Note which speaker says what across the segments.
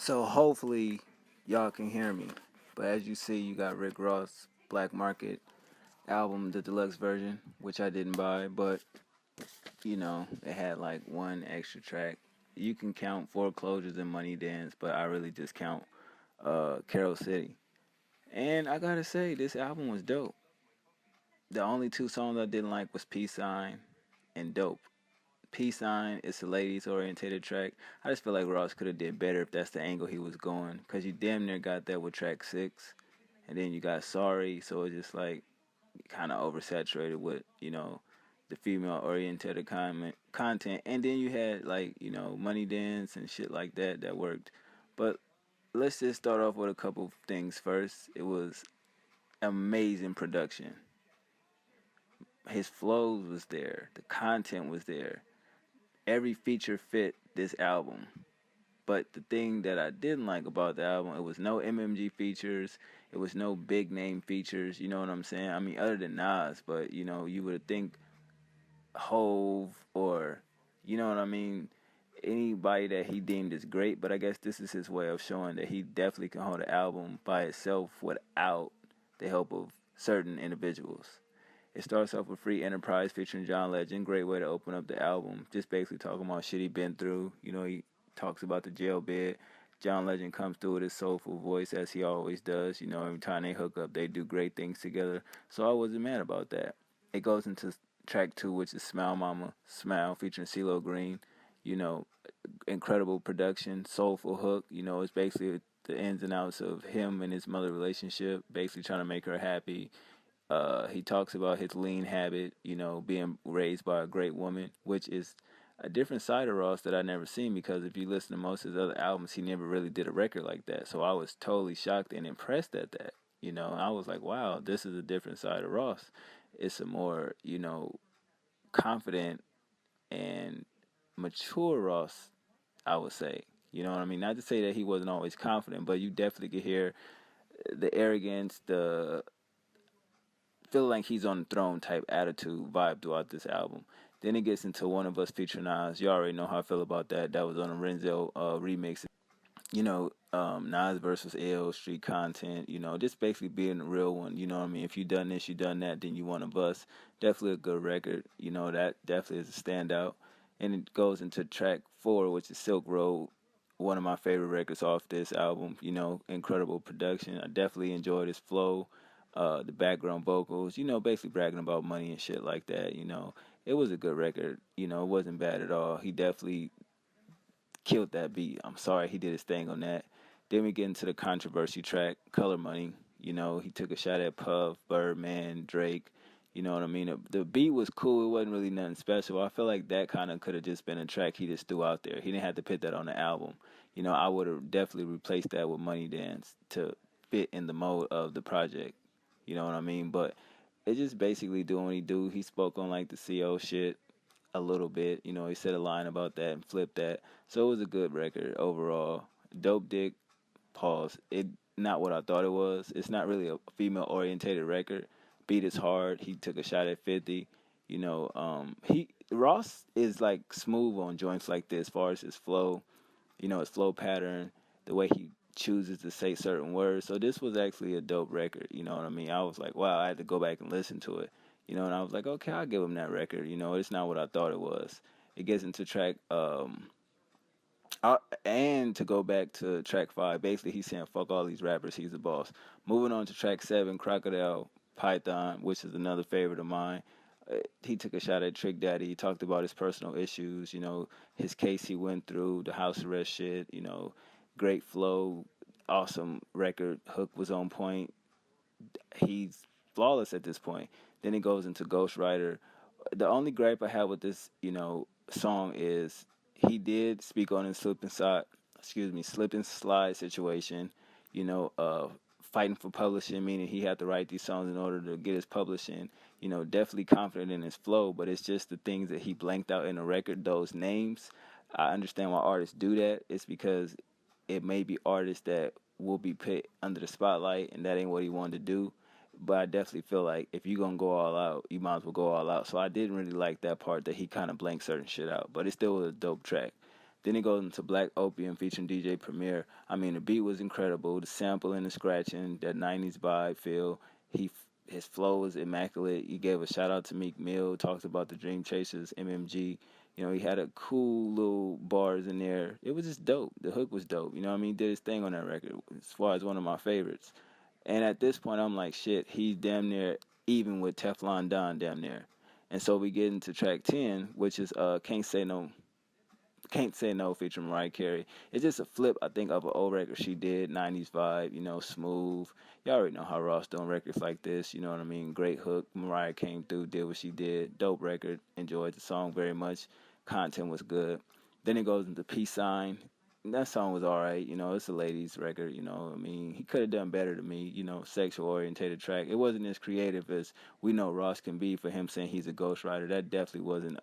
Speaker 1: So hopefully y'all can hear me. But as you see, you got Rick Ross Black Market album, the deluxe version, which I didn't buy, but it had like one extra track. You can count Foreclosures and Money Dance, but I really just count Carol City. And I gotta say, this album was dope. The only two songs I didn't like was Peace Sign and Dope. Peace Sign is a ladies orientated track. I just feel like Ross could have did better if that's the angle he was going, cause you damn near got that with track 6, and then you got Sorry, so it's just like kind of oversaturated with the female oriented content, and then you had like Money Dance and shit like that worked. But let's just start off with a couple of things first. It was amazing production. His flows was there, the content was there, every feature fit this album. But the thing that I didn't like about the album, it was no MMG features. It was no big name features. You know what I'm saying? I mean, other than Nas, but you would think Hove or, you know what I mean? Anybody that he deemed as great. But I guess this is his way of showing that he definitely can hold an album by itself without the help of certain individuals. It starts off with Free Enterprise featuring John Legend. Great way to open up the album. Just basically talking about shit he been through. He talks about the jail bed. John Legend comes through with his soulful voice as he always does. Every time they hook up, they do great things together. So I wasn't mad about that. It goes into track 2, which is Smile Mama, Smile featuring CeeLo Green. You know, Incredible production, soulful hook. It's basically the ins and outs of him and his mother relationship, basically trying to make her happy. He talks about his lean habit, being raised by a great woman, which is a different side of Ross that I never seen, because if you listen to most of his other albums, he never really did a record like that. So I was totally shocked and impressed at that. I was like, wow, this is a different side of Ross. It's a more, confident and mature Ross, I would say. You know what I mean? Not to say that he wasn't always confident, but you definitely could hear the arrogance, the feel like he's on the throne type attitude vibe throughout this album. Then it gets into One of Us featuring Nas. You already know how I feel about that. That was on a Renzo remix. Nas versus L, street content, just basically being the real one. You know what I mean? If you done this, you done that, then you One of Us. Definitely a good record. That definitely is a standout. And it goes into track 4, which is Silk Road, one of my favorite records off this album. Incredible production. I definitely enjoyed his flow, the background vocals, basically bragging about money and shit like that. It was a good record. It wasn't bad at all. He definitely killed that beat. I'm sorry, he did his thing on that. Then we get into the controversy track, Color Money. He took a shot at Puff, Birdman, Drake. You know what I mean? The beat was cool. It wasn't really nothing special. I feel like that kind of could have just been a track he just threw out there. He didn't have to put that on the album. I would have definitely replaced that with Money Dance to fit in the mode of the project. You know what I mean? But it just basically doing what he do. He spoke on like the CO shit a little bit. He said a line about that and flipped that. So it was a good record overall. Dope Dick, pause. It not what I thought it was. It's not really a female orientated record. Beat is hard. He took a shot at 50. He Ross is like smooth on joints like this as far as his flow, his flow pattern, the way he chooses to say certain words. So this was actually a dope record, you know what I mean? I was like, wow, I had to go back and listen to it. And I was like, okay, I'll give him that record. It's not what I thought it was. It gets into track and to go back to track 5, basically he's saying fuck all these rappers, he's the boss. Moving on to track 7, Crocodile Python, which is another favorite of mine. He took a shot at Trick Daddy. He talked about his personal issues, his case he went through, the house arrest shit, great flow, awesome record. Hook was on point. He's flawless at this point. Then it goes into Ghost Rider. The only gripe I have with this, song is he did speak on his slip and slide situation, fighting for publishing, meaning he had to write these songs in order to get his publishing. Definitely confident in his flow, but it's just the things that he blanked out in the record, those names. I understand why artists do that. It's because it may be artists that will be put under the spotlight, and that ain't what he wanted to do. But I definitely feel like if you're going to go all out, you might as well go all out. So I didn't really like that part that he kind of blanked certain shit out. But it still was a dope track. Then it goes into Black Opium featuring DJ Premier. I mean, the beat was incredible. The sample and the scratching, that 90s vibe feel. He his flow was immaculate. He gave a shout out to Meek Mill. Talks about the Dream Chasers, MMG. You know, he had a cool little bars in there. It was just dope. The hook was dope. You know what I mean? He did his thing on that record as far as one of my favorites. And at this point, I'm like, shit, he's damn near even with Teflon Don, damn near. And so we get into track 10, which is Can't Say No featuring Mariah Carey. It's just a flip, I think, of an old record she did, 90s vibe, you know, smooth. Y'all already know how Ross doing records like this, you know what I mean? Great hook. Mariah came through, did what she did. Dope record. Enjoyed the song very much. Content was good. Then it goes into Peace Sign. That song was alright, you know, it's a ladies record, you know, I mean, he could have done better to me, you know, sexual orientated track. It wasn't as creative as we know Ross can be for him saying he's a ghostwriter. That definitely wasn't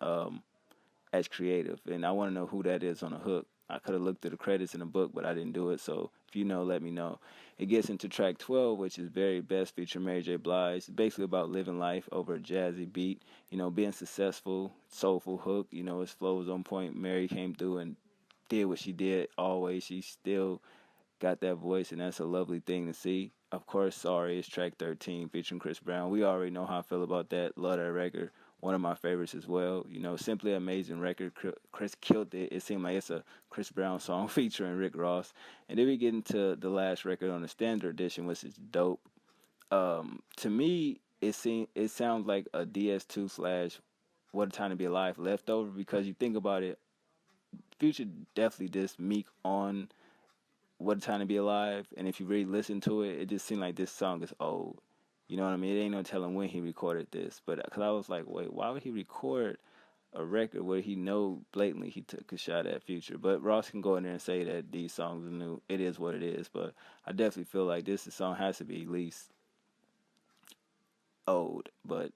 Speaker 1: as creative, and I want to know who that is on the hook. I could have looked at the credits in the book, but I didn't do it. So if you know, let me know. It gets into track 12, which is Very Best featuring Mary J. Blige. It's basically about living life over a jazzy beat, you know, being successful, soulful hook. You know, his flow was on point. Mary came through and did what she did always. She still got that voice, and that's a lovely thing to see. Of course, Sorry is track 13 featuring Chris Brown. We already know how I feel about that. Love that record. One of my favorites as well. You know, simply amazing record. Chris killed it. It seemed like it's a Chris Brown song featuring Rick Ross. And then we get into the last record on the standard edition, which is dope. To me, it sounds like a DS2 slash What a Time to Be Alive leftover, because you think about it, Future definitely did Meek on What a Time to Be Alive, and if you really listen to it, it just seemed like this song is old. You know what I mean? It ain't no telling when he recorded this, but because I was like, wait, why would he record a record where he know blatantly he took a shot at Future? But Ross can go in there and say that these songs are new. It is what it is, but I definitely feel like this song has to be at least old. But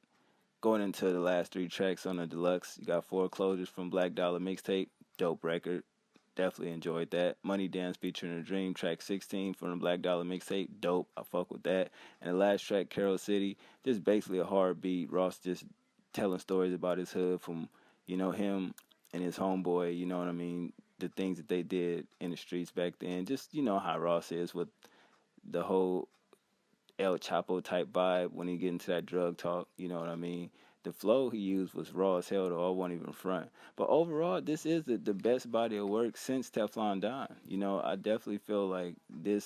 Speaker 1: going into the last three tracks on the deluxe, you got Foreclosures from Black Dollar mixtape, dope record. Definitely enjoyed that. Money Dance featuring a Dream, track 16 from the Black Dollar mixtape. Dope. I fuck with that. And the last track, Carol City, just basically a hard beat. Ross just telling stories about his hood from, you know, him and his homeboy, you know what I mean? The things that they did in the streets back then. Just, you know how Ross is with the whole El Chapo type vibe when he get into that drug talk, you know what I mean? The flow he used was raw as hell, though. I won't even front. But overall, this is the best body of work since Teflon Don. You know, I definitely feel like it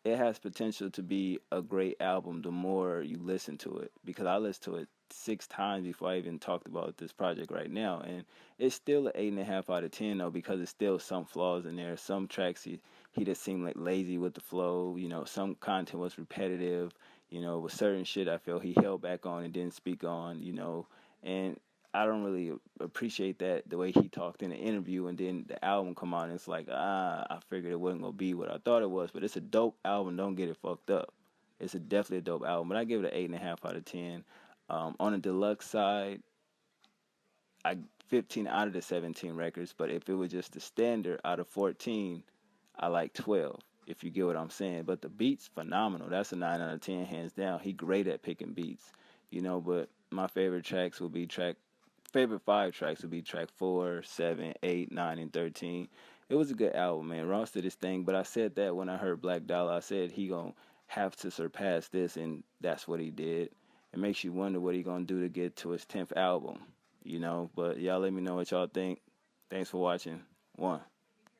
Speaker 1: has potential to be a great album the more you listen to it, because I listened to it 6 times before I even talked about this project right now, and it's still an 8.5 out of 10 though, because it's still some flaws in there. Some tracks he just seemed like lazy with the flow. You know, some content was repetitive. You know, with certain shit I feel he held back on and didn't speak on. You know, and I don't really appreciate that, the way he talked in the interview, and then the album come on and it's like, I figured it wasn't gonna be what I thought it was, but it's a dope album. Don't get it fucked up. It's definitely a dope album, but I give it an 8.5 out of 10. On the deluxe side, I 15 out of the 17 records, but if it was just the standard out of 14, I like 12. If you get what I'm saying, but the beats phenomenal. That's a 9 out of 10 hands down. He great at picking beats, you know. But my favorite 5 tracks would be track 4, 7, 8, 9, and 13. It was a good album, man. Ross did his thing, but I said that when I heard Black Dollar, I said he gonna have to surpass this, and that's what he did. It makes you wonder what he gonna do to get to his 10th album, you know. But y'all let me know what y'all think. Thanks for watching. One.